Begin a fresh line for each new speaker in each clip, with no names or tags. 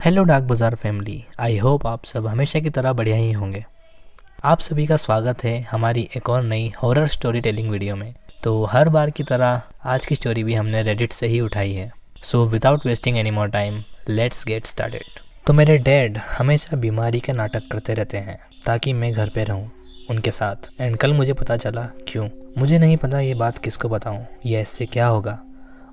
Hello डाक बाज़ार family. I hope आप सब हमेशा की तरह बढ़िया ही होंगे। आप सभी का स्वागत है हमारी एक और नई हॉरर स्टोरी टेलिंग वीडियो में। तो हर बार की तरह आज की स्टोरी भी हमने रेडिट से ही उठाई है। So without wasting any more time let's get started. तो मेरे डैड हमेशा बीमारी के नाटक करते रहते हैं ताकि मैं घर पे रहूं उनके साथ। एंड कल मुझे पता चला क्यों। मुझे नहीं पता ये बात किसको बताऊं या इससे क्या होगा,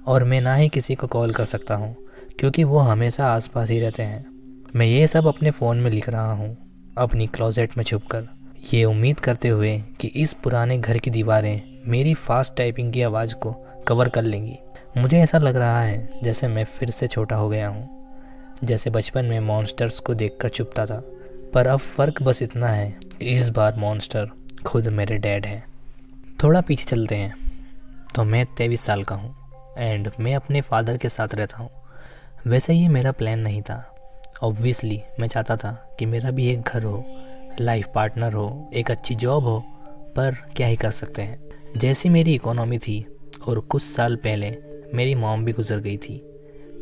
और मैं ना ही किसी को कॉल कर सकता हूँ क्योंकि वो हमेशा आसपास ही रहते हैं। मैं ये सब अपने फ़ोन में लिख रहा हूँ अपनी क्लोजेट में छुपकर, ये उम्मीद करते हुए कि इस पुराने घर की दीवारें मेरी फास्ट टाइपिंग की आवाज़ को कवर कर लेंगी। मुझे ऐसा लग रहा है जैसे मैं फिर से छोटा हो गया हूँ, जैसे बचपन में मॉन्स्टर्स को देखकर चुपता था। पर अब फ़र्क बस इतना है कि इस बार मॉन्स्टर खुद मेरे डैड हैं। थोड़ा पीछे चलते हैं। तो मैं 23 साल का हूँ एंड मैं अपने फादर के साथ रहता हूँ। वैसे ये मेरा प्लान नहीं था। ऑब्वियसली मैं चाहता था कि मेरा भी एक घर हो, लाइफ पार्टनर हो, एक अच्छी जॉब हो, पर क्या ही कर सकते हैं। जैसी मेरी इकोनॉमी थी और कुछ साल पहले मेरी मॉम भी गुजर गई थी,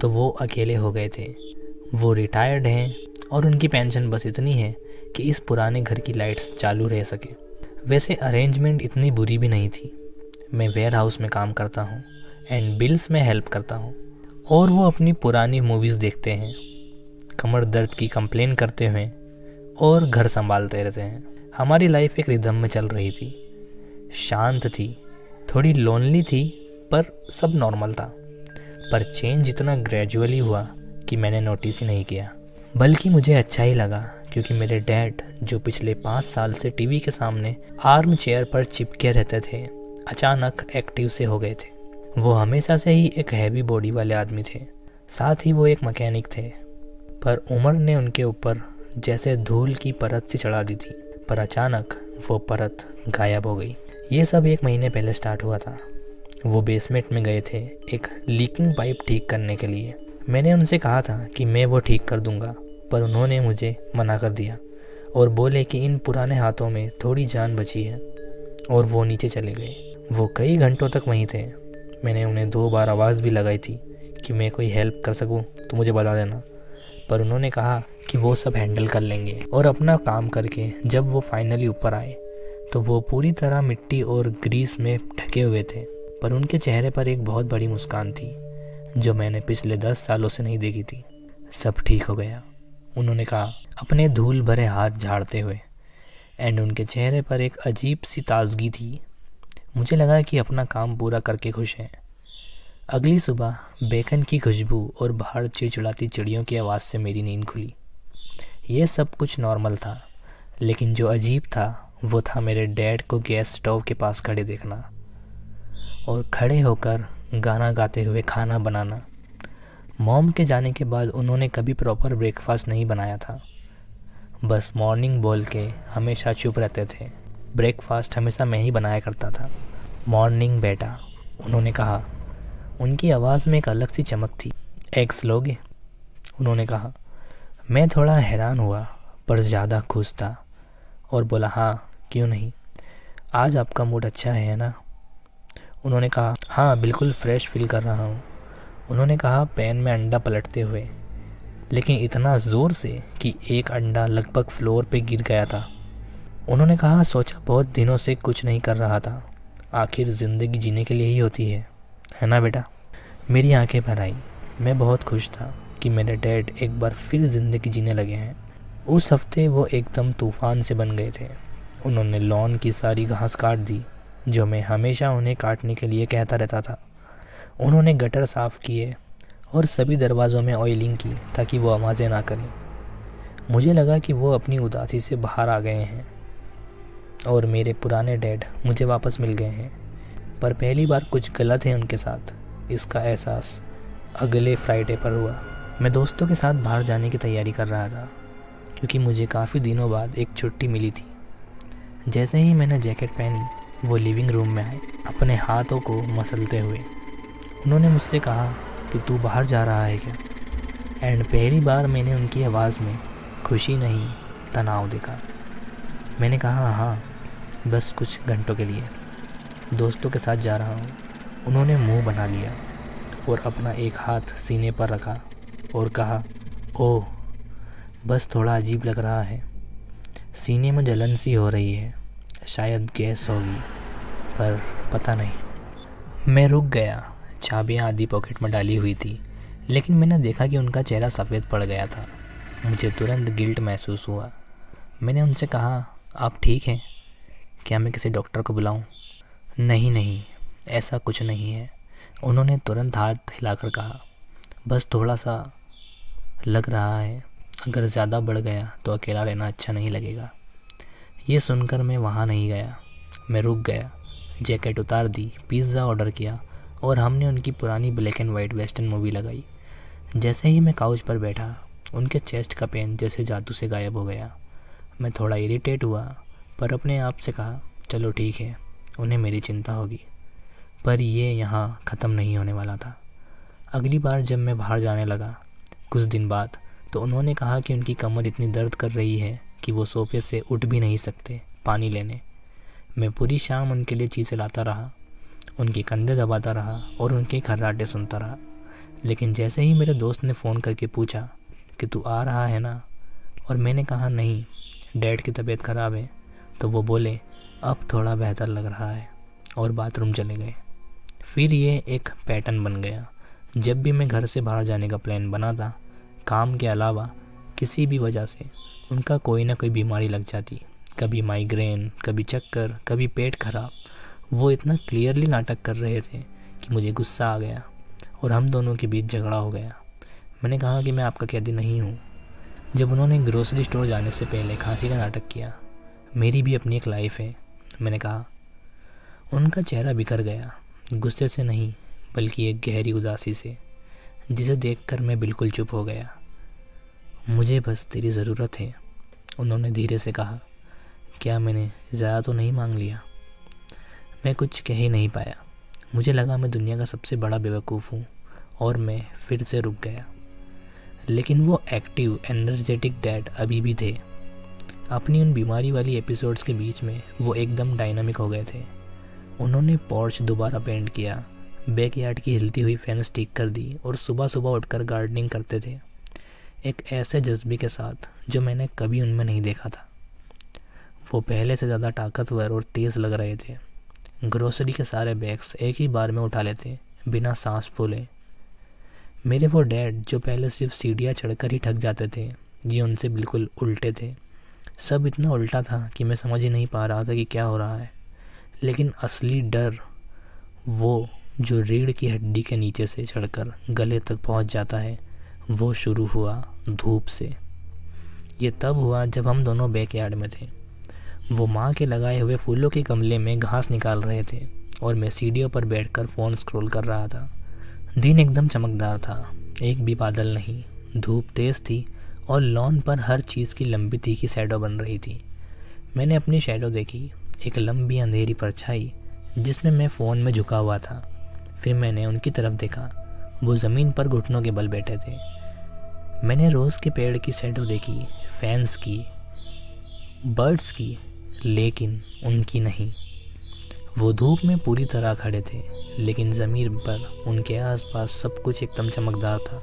तो वो अकेले हो गए थे। वो रिटायर्ड हैं और उनकी पेंशन बस इतनी है कि इस पुराने घर की लाइट्स चालू रह सके। वैसे अरेंजमेंट इतनी बुरी भी नहीं थी। मैं वेयर हाउस में काम करता हूँ एंड बिल्स में हेल्प करता हूँ, और वो अपनी पुरानी मूवीज़ देखते हैं, कमर दर्द की कंप्लेन करते हुए और घर संभालते रहते हैं। हमारी लाइफ एक रिदम में चल रही थी, शांत थी, थोड़ी लोनली थी, पर सब नॉर्मल था। पर चेंज इतना ग्रेजुअली हुआ कि मैंने नोटिस ही नहीं किया। बल्कि मुझे अच्छा ही लगा क्योंकि मेरे डैड, जो पिछले 5 साल से टीवी के सामने आर्म चेयर पर चिपके रहते थे, अचानक एक्टिव से हो गए थे। वो हमेशा से ही एक हैवी बॉडी वाले आदमी थे, साथ ही वो एक मैकेनिक थे, पर उम्र ने उनके ऊपर जैसे धूल की परत सी चढ़ा दी थी। पर अचानक वो परत गायब हो गई। ये सब 1 महीने पहले स्टार्ट हुआ था। वो बेसमेंट में गए थे एक लीकिंग पाइप ठीक करने के लिए। मैंने उनसे कहा था कि मैं वो ठीक कर दूंगा, पर उन्होंने मुझे मना कर दिया और बोले कि इन पुराने हाथों में थोड़ी जान बची है, और वो नीचे चले गए। वो कई घंटों तक वहीं थे। मैंने उन्हें 2 बार आवाज़ भी लगाई थी कि मैं कोई हेल्प कर सकूं तो मुझे बता देना, पर उन्होंने कहा कि वो सब हैंडल कर लेंगे। और अपना काम करके जब वो फाइनली ऊपर आए तो वो पूरी तरह मिट्टी और ग्रीस में ढके हुए थे, पर उनके चेहरे पर एक बहुत बड़ी मुस्कान थी जो मैंने पिछले 10 सालों से नहीं देखी थी। सब ठीक हो गया, उन्होंने कहा अपने धूल भरे हाथ झाड़ते हुए, एंड उनके चेहरे पर एक अजीब सी ताजगी थी। मुझे लगा कि अपना काम पूरा करके खुश हैं। अगली सुबह बेकन की खुशबू और बाहर चिड़चिड़ाती चिड़ियों की आवाज़ से मेरी नींद खुली। ये सब कुछ नॉर्मल था, लेकिन जो अजीब था वो था मेरे डैड को गैस स्टोव के पास खड़े देखना और खड़े होकर गाना गाते हुए खाना बनाना। मॉम के जाने के बाद उन्होंने कभी प्रॉपर ब्रेकफास्ट नहीं बनाया था, बस मॉर्निंग बोल के हमेशा चुप रहते थे। ब्रेकफास्ट हमेशा मैं ही बनाया करता था। मॉर्निंग बेटा, उन्होंने कहा। उनकी आवाज़ में एक अलग सी चमक थी। एग्स लोगे, उन्होंने कहा। मैं थोड़ा हैरान हुआ पर ज़्यादा खुश था और बोला हाँ, क्यों नहीं, आज आपका मूड अच्छा है ना। उन्होंने कहा हाँ, बिल्कुल फ्रेश फील कर रहा हूँ, उन्होंने कहा पैन में अंडा पलटते हुए, लेकिन इतना ज़ोर से कि एक अंडा लगभग फ्लोर पे गिर गया था। उन्होंने कहा सोचा बहुत दिनों से कुछ नहीं कर रहा था, आखिर ज़िंदगी जीने के लिए ही होती है ना बेटा। मेरी आंखें भर आई। मैं बहुत खुश था कि मेरे डैड एक बार फिर ज़िंदगी जीने लगे हैं। उस हफ्ते वो एकदम तूफ़ान से बन गए थे। उन्होंने लॉन की सारी घास काट दी जो मैं हमेशा उन्हें काटने के लिए कहता रहता था। उन्होंने गटर साफ़ किए और सभी दरवाज़ों में ऑयलिंग की ताकि वो आवाज़ें ना करें। मुझे लगा कि वो अपनी उदासी से बाहर आ गए हैं और मेरे पुराने डैड मुझे वापस मिल गए हैं। पर पहली बार कुछ गलत है उनके साथ, इसका एहसास अगले फ्राइडे पर हुआ। मैं दोस्तों के साथ बाहर जाने की तैयारी कर रहा था क्योंकि मुझे काफ़ी दिनों बाद एक छुट्टी मिली थी। जैसे ही मैंने जैकेट पहनी वो लिविंग रूम में आए अपने हाथों को मसलते हुए। उन्होंने मुझसे कहा कि तू बाहर जा रहा है क्या। एंड पहली बार मैंने उनकी आवाज़ में खुशी नहीं, तनाव देखा। मैंने कहा हाँ, बस कुछ घंटों के लिए, दोस्तों के साथ जा रहा हूँ। उन्होंने मुंह बना लिया और अपना एक हाथ सीने पर रखा और कहा ओह बस थोड़ा अजीब लग रहा है, सीने में जलन सी हो रही है, शायद गैस होगी, पर पता नहीं। मैं रुक गया। चाबियाँ आधी पॉकेट में डाली हुई थी, लेकिन मैंने देखा कि उनका चेहरा सफ़ेद पड़ गया था। मुझे तुरंत गिल्ट महसूस हुआ। मैंने उनसे कहा, आप ठीक हैं? क्या मैं किसी डॉक्टर को बुलाऊं? नहीं नहीं, ऐसा कुछ नहीं है। उन्होंने तुरंत हाथ हिलाकर कहा, बस थोड़ा सा लग रहा है, अगर ज़्यादा बढ़ गया तो अकेला रहना अच्छा नहीं लगेगा। ये सुनकर मैं वहाँ नहीं गया। मैं रुक गया, जैकेट उतार दी, पिज़्ज़ा ऑर्डर किया और हमने उनकी पुरानी black and white western movie लगाई। जैसे ही मैं काउच पर बैठा, उनके चेस्ट का पेन जैसे जादू से गायब हो गया। मैं थोड़ा इरिटेट हुआ, पर अपने आप से कहा, चलो ठीक है, उन्हें मेरी चिंता होगी। पर ये यहाँ ख़त्म नहीं होने वाला था। अगली बार जब मैं बाहर जाने लगा कुछ दिन बाद, तो उन्होंने कहा कि उनकी कमर इतनी दर्द कर रही है कि वो सोफे से उठ भी नहीं सकते पानी लेने। मैं पूरी शाम उनके लिए चीज़ें लाता रहा, उनके कंधे दबाता रहा और उनके खर्राटे सुनता रहा। लेकिन जैसे ही मेरे दोस्त ने फ़ोन करके पूछा कि तू आ रहा है ना, और मैंने कहा नहीं, डैड की तबीयत ख़राब है, तो वो बोले अब थोड़ा बेहतर लग रहा है और बाथरूम चले गए। फिर ये एक पैटर्न बन गया। जब भी मैं घर से बाहर जाने का प्लान बनाता, काम के अलावा किसी भी वजह से उनका कोई ना कोई बीमारी लग जाती। कभी माइग्रेन, कभी चक्कर, कभी पेट खराब। वो इतना क्लियरली नाटक कर रहे थे कि मुझे गुस्सा आ गया और हम दोनों के बीच झगड़ा हो गया। मैंने कहा कि मैं आपका कैदी नहीं हूँ। जब उन्होंने ग्रोसरी स्टोर जाने से पहले खांसी का नाटक किया, मेरी भी अपनी एक लाइफ है, मैंने कहा। उनका चेहरा बिखर गया, गुस्से से नहीं बल्कि एक गहरी उदासी से, जिसे देखकर मैं बिल्कुल चुप हो गया। मुझे बस तेरी ज़रूरत है, उन्होंने धीरे से कहा। क्या मैंने ज़्यादा तो नहीं मांग लिया? मैं कुछ कह ही नहीं पाया। मुझे लगा मैं दुनिया का सबसे बड़ा बेवकूफ़ हूँ और मैं फिर से रुक गया। लेकिन वो एक्टिव एनर्जेटिक डैड अभी भी थे। अपनी उन बीमारी वाली एपिसोड्स के बीच में वो एकदम डायनामिक हो गए थे। उन्होंने पोर्च दोबारा पेंट किया, बैकयार्ड की हिलती हुई फैंस ठीक कर दी और सुबह सुबह उठकर गार्डनिंग करते थे, एक ऐसे जज्बे के साथ जो मैंने कभी उनमें नहीं देखा था। वो पहले से ज़्यादा ताकतवर और तेज़ लग रहे थे। ग्रोसरी के सारे बैग्स एक ही बार में उठा लेते, बिना सांस फूले। मेरे वो डैड जो पहले सिर्फ सीढ़ियाँ चढ़कर ही थक जाते थे, ये उनसे बिल्कुल उल्टे थे। सब इतना उल्टा था कि मैं समझ ही नहीं पा रहा था कि क्या हो रहा है। लेकिन असली डर, वो जो रीढ़ की हड्डी के नीचे से चढ़कर गले तक पहुंच जाता है, वो शुरू हुआ धूप से। ये तब हुआ जब हम दोनों बैकयार्ड में थे। वो माँ के लगाए हुए फूलों के गमले में घास निकाल रहे थे और मैं सीढ़ियों पर बैठकर फ़ोन स्क्रॉल कर रहा था। दिन एकदम चमकदार था, एक भी बादल नहीं, धूप तेज़ थी और लॉन पर हर चीज़ की लंबी तीखी शैडो बन रही थी। मैंने अपनी शैडो देखी, एक लंबी अंधेरी परछाई जिसमें मैं फ़ोन में झुका हुआ था। फिर मैंने उनकी तरफ देखा, वो ज़मीन पर घुटनों के बल बैठे थे। मैंने रोज़ के पेड़ की शैडो देखी, फैंस की, बर्ड्स की, लेकिन उनकी नहीं। वो धूप में पूरी तरह खड़े थे, लेकिन ज़मीन पर उनके आसपास सब कुछ एकदम चमकदार था।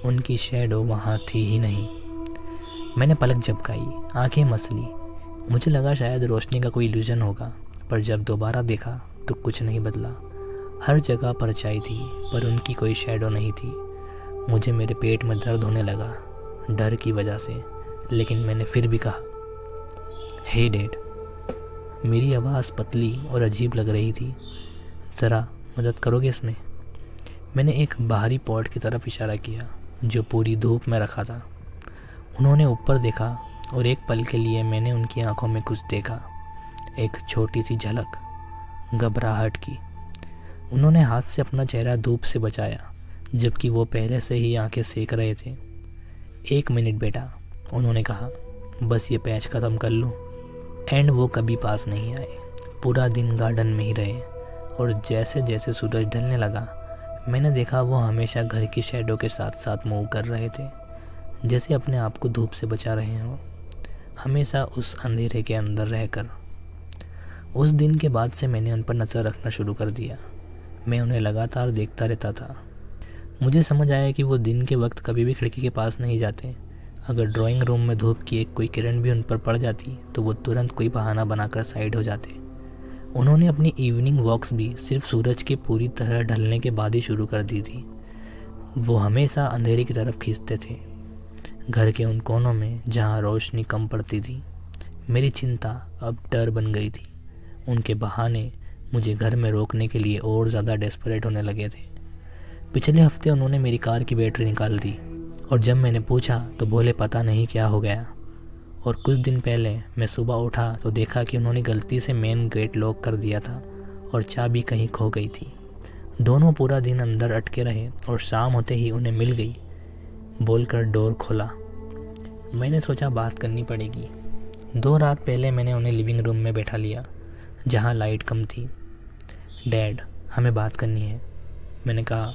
उनकी शैडो वहाँ थी ही नहीं। मैंने पलक झपकाई, आंखें मसली। मुझे लगा शायद रोशनी का कोई इल्यूजन होगा, पर जब दोबारा देखा तो कुछ नहीं बदला। हर जगह परछाई थी, पर उनकी कोई शैडो नहीं थी। मुझे मेरे पेट में दर्द होने लगा, डर की वजह से, लेकिन मैंने फिर भी कहा, हे डैड। मेरी आवाज़ पतली और अजीब लग रही थी। ज़रा मदद करोगे इसमें? मैंने एक बाहरी पॉट की तरफ इशारा किया जो पूरी धूप में रखा था। उन्होंने ऊपर देखा और एक पल के लिए मैंने उनकी आंखों में कुछ देखा, एक छोटी सी झलक, घबराहट की। उन्होंने हाथ से अपना चेहरा धूप से बचाया, जबकि वो पहले से ही आंखें सेक रहे थे। 1 मिनट बेटा, उन्होंने कहा, बस ये पैच ख़त्म कर लूँ। एंड वो कभी पास नहीं आए। पूरा दिन गार्डन में ही रहे और जैसे जैसे सूरज ढलने लगा, मैंने देखा वो हमेशा घर की शैडो के साथ साथ मूव कर रहे थे, जैसे अपने आप को धूप से बचा रहे हों, हमेशा उस अंधेरे के अंदर रहकर। उस दिन के बाद से मैंने उन पर नज़र रखना शुरू कर दिया। मैं उन्हें लगातार देखता रहता था। मुझे समझ आया कि वो दिन के वक्त कभी भी खिड़की के पास नहीं जाते, अगर ड्राइंग रूम में धूप की एक कोई किरण भी उन पर पड़ जाती तो वो तुरंत कोई बहाना बनाकर साइड हो जाते। उन्होंने अपनी इवनिंग वॉक्स भी सिर्फ सूरज के पूरी तरह ढलने के बाद ही शुरू कर दी थी। वो हमेशा अंधेरे की तरफ खींचते थे, घर के उन कोनों में जहाँ रोशनी कम पड़ती थी। मेरी चिंता अब डर बन गई थी। उनके बहाने मुझे घर में रोकने के लिए और ज़्यादा डेस्परेट होने लगे थे। पिछले हफ्ते उन्होंने मेरी कार की बैटरी निकाल दी और जब मैंने पूछा तो बोले पता नहीं क्या हो गया। और कुछ दिन पहले मैं सुबह उठा तो देखा कि उन्होंने गलती से मेन गेट लॉक कर दिया था और चाबी कहीं खो गई थी। दोनों पूरा दिन अंदर अटके रहे और शाम होते ही उन्हें मिल गई बोलकर डोर खोला। मैंने सोचा बात करनी पड़ेगी। 2 रात पहले मैंने उन्हें लिविंग रूम में बैठा लिया जहाँ लाइट कम थी। डैड, हमें बात करनी है, मैंने कहा।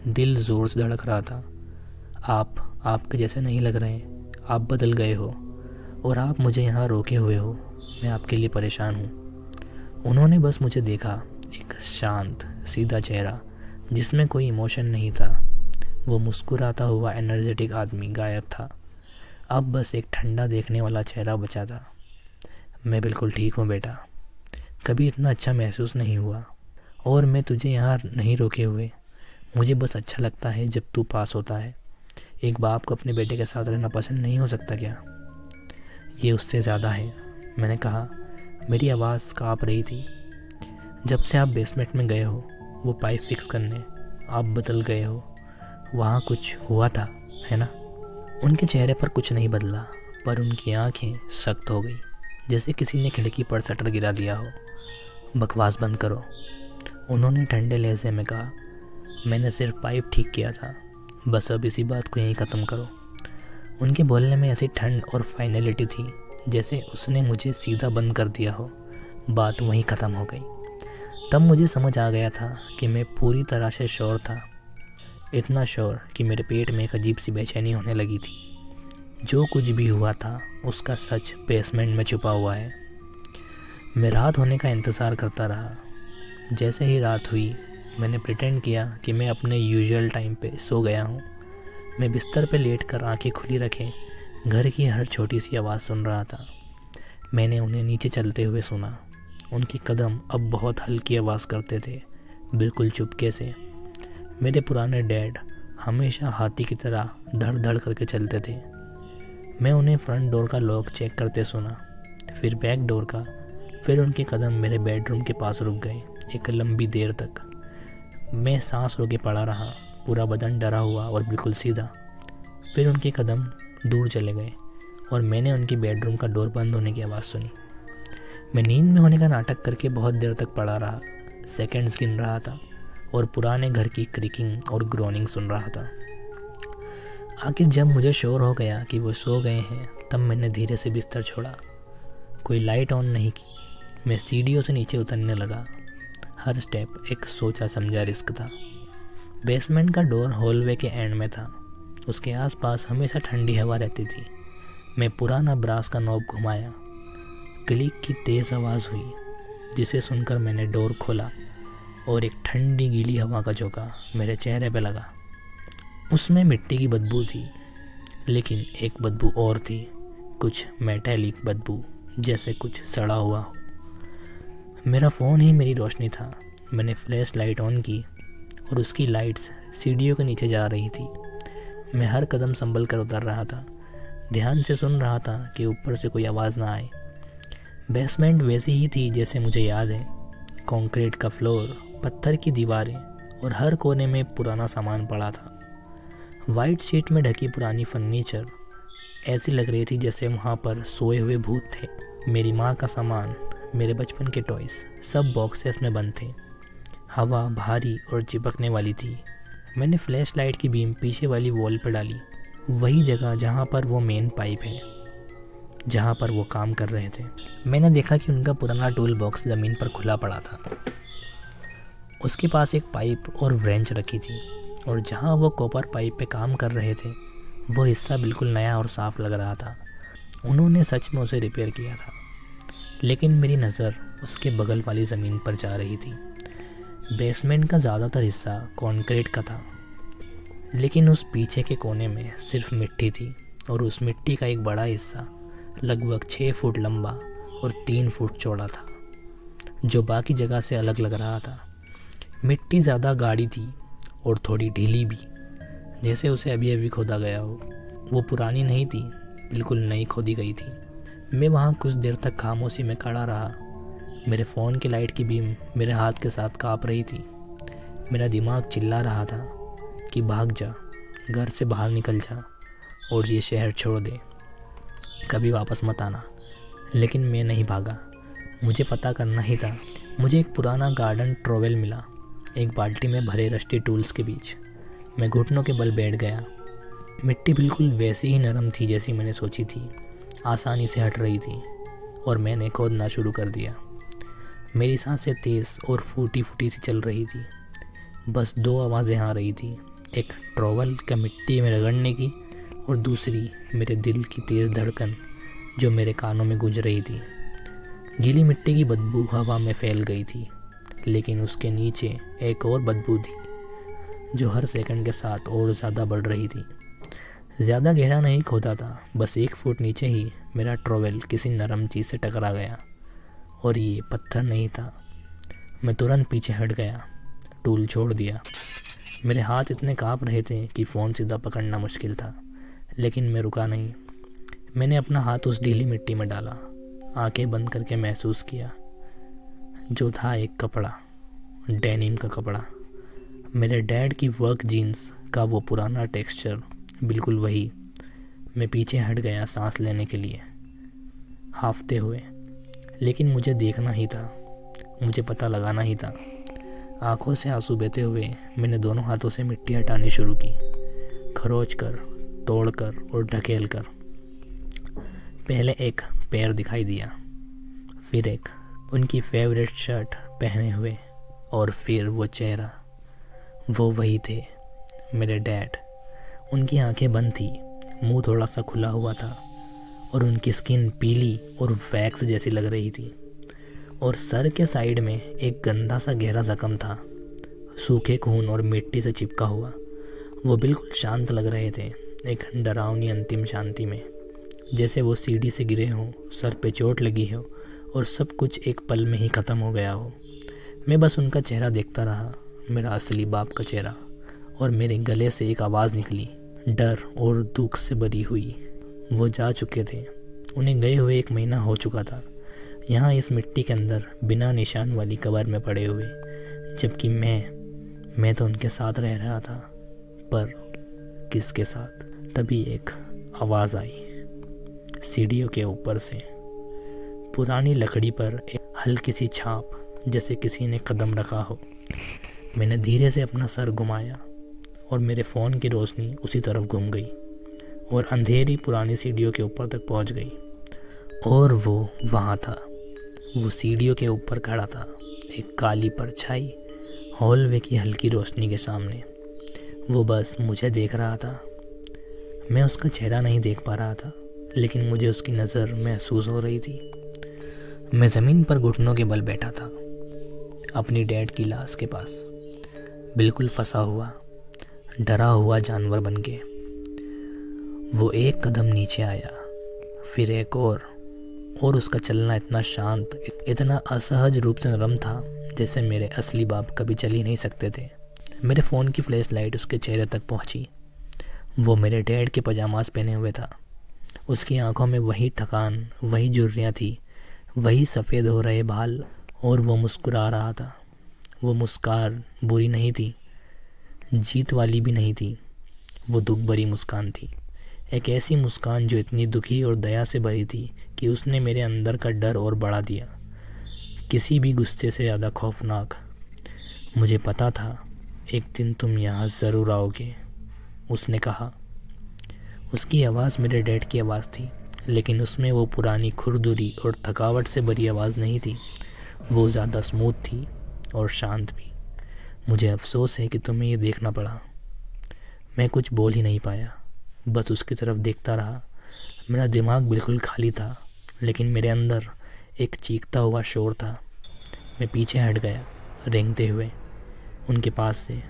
दिल ज़ोर से धड़क रहा था। आपके जैसे नहीं लग रहे, आप बदल गए हो और आप मुझे यहाँ रोके हुए हो। मैं आपके लिए परेशान हूँ। उन्होंने बस मुझे देखा, एक शांत सीधा चेहरा जिसमें कोई इमोशन नहीं था। वो मुस्कुराता हुआ एनर्जेटिक आदमी गायब था। अब बस एक ठंडा देखने वाला चेहरा बचा था। मैं बिल्कुल ठीक हूँ बेटा, कभी इतना अच्छा महसूस नहीं हुआ और मैं तुझे यहाँ नहीं रोके हुए। मुझे बस अच्छा लगता है जब तू पास होता है। एक बाप को अपने बेटे के साथ रहना पसंद नहीं हो सकता क्या? ये उससे ज़्यादा है, मैंने कहा। मेरी आवाज़ काँप रही थी। जब से आप बेसमेंट में गए हो वो पाइप फिक्स करने, आप बदल गए हो। वहाँ कुछ हुआ था, है ना? उनके चेहरे पर कुछ नहीं बदला, पर उनकी आंखें सख्त हो गई, जैसे किसी ने खिड़की पर शटर गिरा दिया हो। बकवास बंद करो, उन्होंने ठंडे लहजे में कहा। मैंने सिर्फ पाइप ठीक किया था, बस अब इसी बात को यहीं ख़त्म करो। उनके बोलने में ऐसी ठंड और फाइनलिटी थी जैसे उसने मुझे सीधा बंद कर दिया हो। बात वहीं ख़त्म हो गई। तब मुझे समझ आ गया था कि मैं पूरी तरह से श्योर था, इतना श्योर कि मेरे पेट में एक अजीब सी बेचैनी होने लगी थी। जो कुछ भी हुआ था उसका सच बेसमेंट में छुपा हुआ है। मैं रात होने का इंतज़ार करता रहा। जैसे ही रात हुई मैंने प्रिटेंड किया कि मैं अपने यूजुअल टाइम पे सो गया हूँ। मैं बिस्तर पे लेटकर आंखें खुली रखे घर की हर छोटी सी आवाज़ सुन रहा था। मैंने उन्हें नीचे चलते हुए सुना। उनके कदम अब बहुत हल्की आवाज़ करते थे, बिल्कुल चुपके से। मेरे पुराने डैड हमेशा हाथी की तरह धड़ धड़ करके चलते थे। मैं उन्हें फ्रंट डोर का लॉक चेक करते सुना, फिर बैक डोर का। फिर उनके कदम मेरे बेडरूम के पास रुक गए। एक लंबी देर तक मैं सांस रोके पड़ा रहा, पूरा बदन डरा हुआ और बिल्कुल सीधा। फिर उनके कदम दूर चले गए और मैंने उनकी बेडरूम का डोर बंद होने की आवाज़ सुनी। मैं नींद में होने का नाटक करके बहुत देर तक पड़ा रहा, सेकंड्स गिन रहा था और पुराने घर की क्रिकिंग और ग्रोनिंग सुन रहा था। आखिर जब मुझे श्योर हो गया कि वो सो गए हैं, तब मैंने धीरे से बिस्तर छोड़ा। कोई लाइट ऑन नहीं की। मैं सीढ़ियों से नीचे उतरने लगा। हर स्टेप एक सोचा समझा रिस्क था। बेसमेंट का डोर हॉलवे के एंड में था। उसके आसपास हमेशा ठंडी हवा रहती थी। मैं पुराना ब्रास का नॉब घुमाया। क्लिक की तेज़ आवाज़ हुई, जिसे सुनकर मैंने डोर खोला और एक ठंडी गीली हवा का झोंका मेरे चेहरे पे लगा। उसमें मिट्टी की बदबू थी, लेकिन एक बदबू और थी, कुछ मेटालिक बदबू, जैसे कुछ सड़ा हुआ हो। मेरा फ़ोन ही मेरी रोशनी था। मैंने फ्लैश लाइट ऑन की और उसकी लाइट्स सीढ़ियों के नीचे जा रही थी। मैं हर कदम संभल कर उतर रहा था, ध्यान से सुन रहा था कि ऊपर से कोई आवाज़ ना आए। बेसमेंट वैसी ही थी जैसे मुझे याद है। कंक्रीट का फ्लोर, पत्थर की दीवारें और हर कोने में पुराना सामान पड़ा था। वाइट शीट में ढकी पुरानी फर्नीचर ऐसी लग रही थी जैसे वहाँ पर सोए हुए भूत थे। मेरी माँ का सामान, मेरे बचपन के टॉयज सब बॉक्सेस में बंद थे। हवा भारी और चिपकने वाली थी। मैंने फ्लैश लाइट की बीम पीछे वाली वॉल पर डाली, वही जगह जहाँ पर वो मेन पाइप है, जहाँ पर वो काम कर रहे थे। मैंने देखा कि उनका पुराना टूल बॉक्स ज़मीन पर खुला पड़ा था। उसके पास एक पाइप और व्रेंच रखी थी, और जहाँ वो कॉपर पाइप पे काम कर रहे थे वो हिस्सा बिल्कुल नया और साफ लग रहा था। उन्होंने सच में उसे रिपेयर किया था। लेकिन मेरी नज़र उसके बगल वाली ज़मीन पर जा रही थी। बेसमेंट का ज़्यादातर हिस्सा कंक्रीट का था, लेकिन उस पीछे के कोने में सिर्फ मिट्टी थी और उस मिट्टी का एक बड़ा हिस्सा लगभग 6 फुट लंबा और 3 फुट चौड़ा था, जो बाकी जगह से अलग लग रहा था। मिट्टी ज़्यादा गाढ़ी थी और थोड़ी ढीली भी, जैसे उसे अभी अभी खोदा गया हो। वो पुरानी नहीं थी, बिल्कुल नई खोदी गई थी। मैं वहाँ कुछ देर तक खामोशी में खड़ा रहा। मेरे फ़ोन की लाइट की बीम मेरे हाथ के साथ काँप रही थी। मेरा दिमाग चिल्ला रहा था कि भाग जा, घर से बाहर निकल जा और ये शहर छोड़ दे, कभी वापस मत आना। लेकिन मैं नहीं भागा। मुझे पता करना ही था। मुझे एक पुराना गार्डन ट्रॉवेल मिला, एक बाल्टी में भरे रस्टी टूल्स के बीच। मैं घुटनों के बल बैठ गया। मिट्टी बिल्कुल वैसी ही नरम थी जैसी मैंने सोची थी, आसानी से हट रही थी और मैंने खोदना शुरू कर दिया। मेरी सांसें तेज़ और फूटी फूटी सी चल रही थी। बस 2 आवाज़ें आ रही थी, एक ट्रॉवेल का मिट्टी में रगड़ने की और दूसरी मेरे दिल की तेज़ धड़कन जो मेरे कानों में गूंज रही थी। गीली मिट्टी की बदबू हवा में फैल गई थी, लेकिन उसके नीचे एक और बदबू थी जो हर सेकंड के साथ और ज़्यादा बढ़ रही थी। ज़्यादा गहरा नहीं खोदा था, बस 1 फुट नीचे ही मेरा ट्रॉवेल किसी नरम चीज़ से टकरा गया और ये पत्थर नहीं था। मैं तुरंत पीछे हट गया, टूल छोड़ दिया। मेरे हाथ इतने काँप रहे थे कि फ़ोन सीधा पकड़ना मुश्किल था, लेकिन मैं रुका नहीं। मैंने अपना हाथ उस ढीली मिट्टी में डाला, आंखें बंद करके महसूस किया। जो था एक कपड़ा, डेनिम का कपड़ा। मेरे डैड की वर्क जीन्स का वो पुराना टेक्सचर, बिल्कुल वही। मैं पीछे हट गया सांस लेने के लिए, हांफते हुए। लेकिन मुझे देखना ही था, मुझे पता लगाना ही था। आंखों से आंसू बहते हुए मैंने दोनों हाथों से मिट्टी हटानी शुरू की, खरोच कर, तोड़ कर और ढकेल कर। पहले एक पैर दिखाई दिया, फिर एक उनकी फेवरेट शर्ट पहने हुए, और फिर वो चेहरा। वो वही थे, मेरे डैड। उनकी आंखें बंद थी, मुंह थोड़ा सा खुला हुआ था और उनकी स्किन पीली और वैक्स जैसी लग रही थी। और सर के साइड में एक गंदा सा गहरा जख्म था, सूखे खून और मिट्टी से चिपका हुआ। वो बिल्कुल शांत लग रहे थे, एक डरावनी अंतिम शांति में, जैसे वो सीढ़ी से गिरे हों, सर पे चोट लगी हो और सब कुछ एक पल में ही ख़त्म हो गया हो। मैं बस उनका चेहरा देखता रहा, मेरा असली बाप का चेहरा। और मेरे गले से एक आवाज़ निकली, डर और दुख से भरी हुई। वो जा चुके थे, उन्हें गए हुए 1 महीना हो चुका था, यहाँ इस मिट्टी के अंदर बिना निशान वाली कब्र में पड़े हुए। जबकि मैं तो उनके साथ रह रहा था, पर किसके साथ? तभी एक आवाज़ आई सीढ़ियों के ऊपर से। पुरानी लकड़ी पर एक हल्की सी छाप, जैसे किसी ने कदम रखा हो। मैंने धीरे से अपना सर घुमाया और मेरे फ़ोन की रोशनी उसी तरफ घूम गई और अंधेरी पुरानी सीढ़ियों के ऊपर तक पहुंच गई। और वो वहाँ था, वो सीढ़ियों के ऊपर खड़ा था, एक काली परछाई हॉलवे की हल्की रोशनी के सामने। वो बस मुझे देख रहा था। मैं उसका चेहरा नहीं देख पा रहा था, लेकिन मुझे उसकी नज़र महसूस हो रही थी। मैं ज़मीन पर घुटनों के बल बैठा था, अपनी डैड की लाश के पास, बिल्कुल फंसा हुआ, डरा हुआ जानवर बन के। वो एक कदम नीचे आया, फिर एक और उसका चलना इतना शांत, इतना असहज रूप से नरम था, जैसे मेरे असली बाप कभी चल ही नहीं सकते थे। मेरे फ़ोन की फ्लैश लाइट उसके चेहरे तक पहुंची। वो मेरे डैड के पजामास पहने हुए था। उसकी आंखों में वही थकान, वही झुर्रियाँ थी, वही सफ़ेद हो रहे बाल, और वो मुस्कुरा रहा था। वो मुस्कान बुरी नहीं थी, जीत वाली भी नहीं थी, वो दुख भरी मुस्कान थी। एक ऐसी मुस्कान जो इतनी दुखी और दया से भरी थी कि उसने मेरे अंदर का डर और बढ़ा दिया, किसी भी गुस्से से ज़्यादा खौफनाक। मुझे पता था एक दिन तुम यहाँ ज़रूर आओगे, उसने कहा। उसकी आवाज़ मेरे डैड की आवाज़ थी, लेकिन उसमें वो पुरानी खुरदुरी और थकावट से भरी आवाज़ नहीं थी। वो ज़्यादा स्मूथ थी और शांत भी। मुझे अफसोस है कि तुम्हें ये देखना पड़ा। मैं कुछ बोल ही नहीं पाया, बस उसकी तरफ देखता रहा। मेरा दिमाग बिल्कुल खाली था, लेकिन मेरे अंदर एक चीखता हुआ शोर था। मैं पीछे हट गया, रेंगते हुए उनके पास से,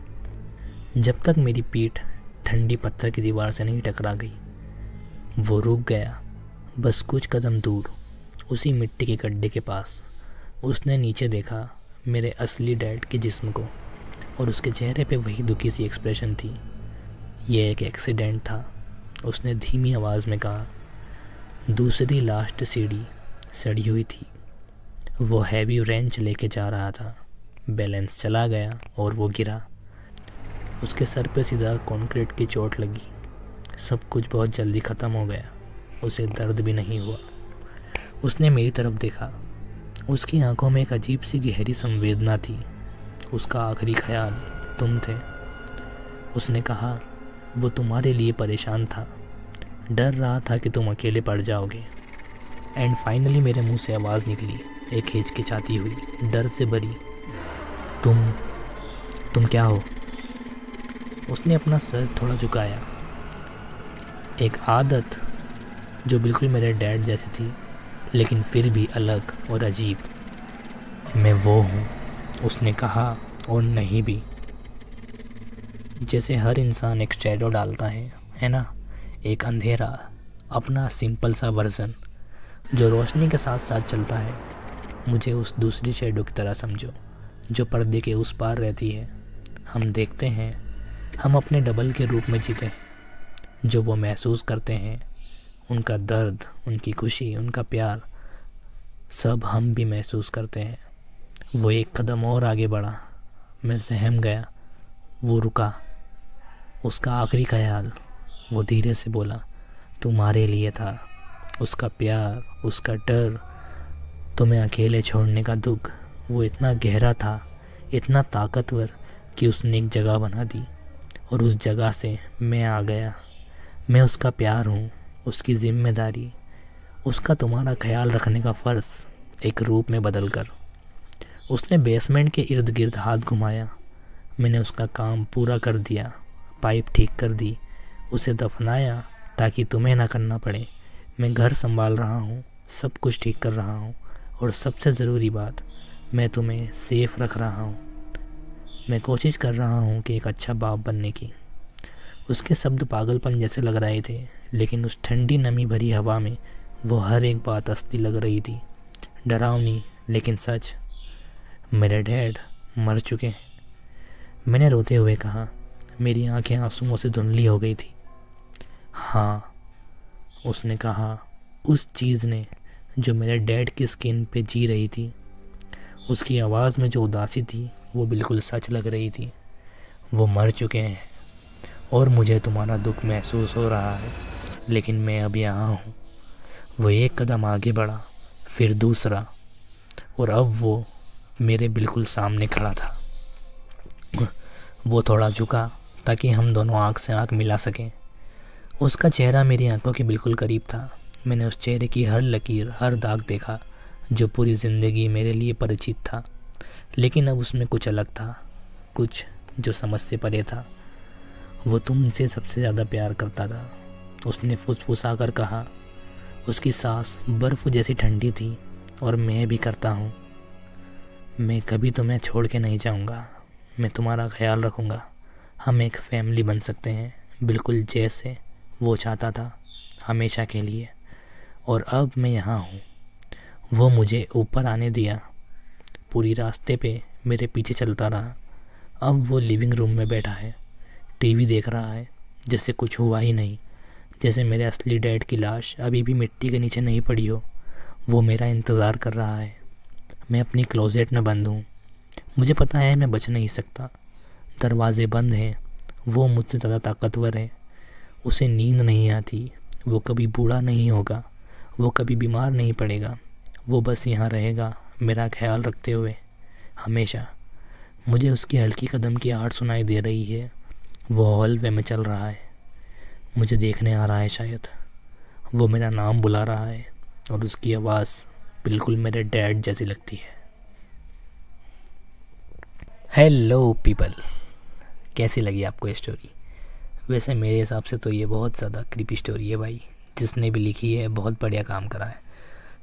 जब तक मेरी पीठ ठंडी पत्थर की दीवार से नहीं टकरा गई। वो रुक गया, बस कुछ कदम दूर, उसी मिट्टी के गड्ढे के पास। उसने नीचे देखा मेरे असली डैड के जिस्म को, और उसके चेहरे पे वही दुखी सी एक्सप्रेशन थी। ये एक एक्सीडेंट था, उसने धीमी आवाज़ में कहा। दूसरी लास्ट सीढ़ी सड़ी हुई थी। वो हैवी रेंच लेके जा रहा था। बैलेंस चला गया और वो गिरा। उसके सर पे सीधा कंक्रीट की चोट लगी। सब कुछ बहुत जल्दी ख़त्म हो गया। उसे दर्द भी नहीं हुआ। उसने मेरी तरफ देखा। उसकी आंखों में एक अजीब सी गहरी संवेदना थी। उसका आखिरी ख्याल तुम थे। उसने कहा, वो तुम्हारे लिए परेशान था, डर रहा था कि तुम अकेले पड़ जाओगे। एंड फाइनली मेरे मुंह से आवाज़ निकली, एक हिचकिचाती हुई, डर से भरी, तुम क्या हो? उसने अपना सर थोड़ा झुकाया। एक आदत जो बिल्कुल मेरे डैड जैसी थी, लेकिन फिर भी अलग और अजीब। मैं वो हूँ, उसने कहा, और नहीं भी। जैसे हर इंसान एक शैडो डालता है ना, एक अंधेरा, अपना सिंपल सा वर्जन जो रोशनी के साथ साथ चलता है। मुझे उस दूसरी शैडो की तरह समझो, जो पर्दे के उस पार रहती है। हम देखते हैं, हम अपने डबल के रूप में जीते हैं। जो वो महसूस करते हैं, उनका दर्द, उनकी खुशी, उनका प्यार, सब हम भी महसूस करते हैं। वो एक कदम और आगे बढ़ा। मैं सहम गया। वो रुका। उसका आखिरी ख्याल, वो धीरे से बोला, तुम्हारे लिए था। उसका प्यार, उसका डर, तुम्हें अकेले छोड़ने का दुख, वो इतना गहरा था, इतना ताकतवर कि उसने एक जगह बना दी, और उस जगह से मैं आ गया। मैं उसका प्यार हूँ, उसकी जिम्मेदारी, उसका तुम्हारा ख्याल रखने का फ़र्ज़, एक रूप में बदल कर। उसने बेसमेंट के इर्द गिर्द हाथ घुमाया। मैंने उसका काम पूरा कर दिया, पाइप ठीक कर दी, उसे दफनाया ताकि तुम्हें ना करना पड़े। मैं घर संभाल रहा हूँ, सब कुछ ठीक कर रहा हूँ, और सबसे ज़रूरी बात, मैं तुम्हें सेफ रख रहा हूँ। मैं कोशिश कर रहा हूँ कि एक अच्छा बाप बनने की। उसके शब्द पागलपन जैसे लग रहे थे, लेकिन उस ठंडी नमी भरी हवा में वो हर एक बात असली लग रही थी, डरावनी लेकिन सच। मेरे डैड मर चुके हैं, मैंने रोते हुए कहा। मेरी आंखें आंसुओं से धुंधली हो गई थी। हाँ, उसने कहा, उस चीज़ ने जो मेरे डैड की स्किन पे जी रही थी। उसकी आवाज़ में जो उदासी थी, वो बिल्कुल सच लग रही थी। वो मर चुके हैं, और मुझे तुम्हारा दुख महसूस हो रहा है, लेकिन मैं अब यहाँ हूँ। वो एक कदम आगे बढ़ा, फिर दूसरा, और अब वो मेरे बिल्कुल सामने खड़ा था। वो थोड़ा झुका ताकि हम दोनों आँख से आँख मिला सकें। उसका चेहरा मेरी आंखों के बिल्कुल करीब था। मैंने उस चेहरे की हर लकीर, हर दाग देखा, जो पूरी ज़िंदगी मेरे लिए परिचित था। लेकिन अब उसमें कुछ अलग था, कुछ जो समझ से परे था। वो तुमसे सबसे ज़्यादा प्यार करता था, उसने फुसफुसा कर कहा। उसकी सांस बर्फ़ जैसी ठंडी थी। और मैं भी करता हूँ। मैं कभी तुम्हें छोड़ के नहीं जाऊँगा। मैं तुम्हारा ख्याल रखूँगा। हम एक फैमिली बन सकते हैं, बिल्कुल जैसे वो चाहता था, हमेशा के लिए। और अब मैं यहाँ हूँ। वो मुझे ऊपर आने दिया, पूरी रास्ते पे मेरे पीछे चलता रहा। अब वो लिविंग रूम में बैठा है, टीवी देख रहा है, जैसे कुछ हुआ ही नहीं, जैसे मेरे असली डैड की लाश अभी भी मिट्टी के नीचे नहीं पड़ी हो। वो मेरा इंतज़ार कर रहा है। मैं अपनी क्लोजेट में बंद हूँ। मुझे पता है मैं बच नहीं सकता। दरवाजे बंद हैं। वो मुझसे ज़्यादा ताकतवर है। उसे नींद नहीं आती। वो कभी बूढ़ा नहीं होगा। वो कभी बीमार नहीं पड़ेगा। वो बस यहाँ रहेगा, मेरा ख्याल रखते हुए, हमेशा। मुझे उसकी हल्की कदम की आहट सुनाई दे रही है। वो हॉलवे में चल रहा है, मुझे देखने आ रहा है शायद। वो मेरा नाम बुला रहा है, और उसकी आवाज़ बिल्कुल मेरे डैड जैसी लगती है। हेलो पीपल, कैसी लगी आपको ये स्टोरी? वैसे मेरे हिसाब से तो ये बहुत ज़्यादा क्रीपी स्टोरी है भाई। जिसने भी लिखी है बहुत बढ़िया काम करा है।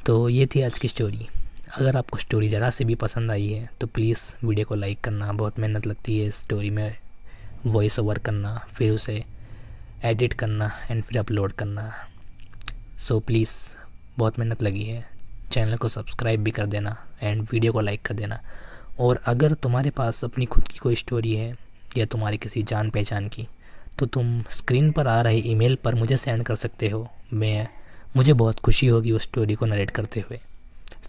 तो ये थी आज की स्टोरी। अगर आपको स्टोरी ज़रा से भी पसंद आई है तो प्लीज़ वीडियो को लाइक करना। बहुत मेहनत लगती है इस स्टोरी में, वॉइस ओवर करना, फिर उसे एडिट करना एंड फिर अपलोड करना। सो प्लीज़, बहुत मेहनत लगी है, चैनल को सब्सक्राइब भी कर देना एंड वीडियो को लाइक कर देना। और अगर तुम्हारे पास अपनी खुद की कोई स्टोरी है या तुम्हारी किसी जान पहचान की, तो तुम स्क्रीन पर आ रहे ईमेल पर मुझे सेंड कर सकते हो। मुझे बहुत खुशी होगी उस स्टोरी को नरेट करते हुए।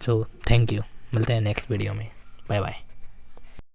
सो थैंक यू, मिलते हैं नेक्स्ट वीडियो में। Bye bye.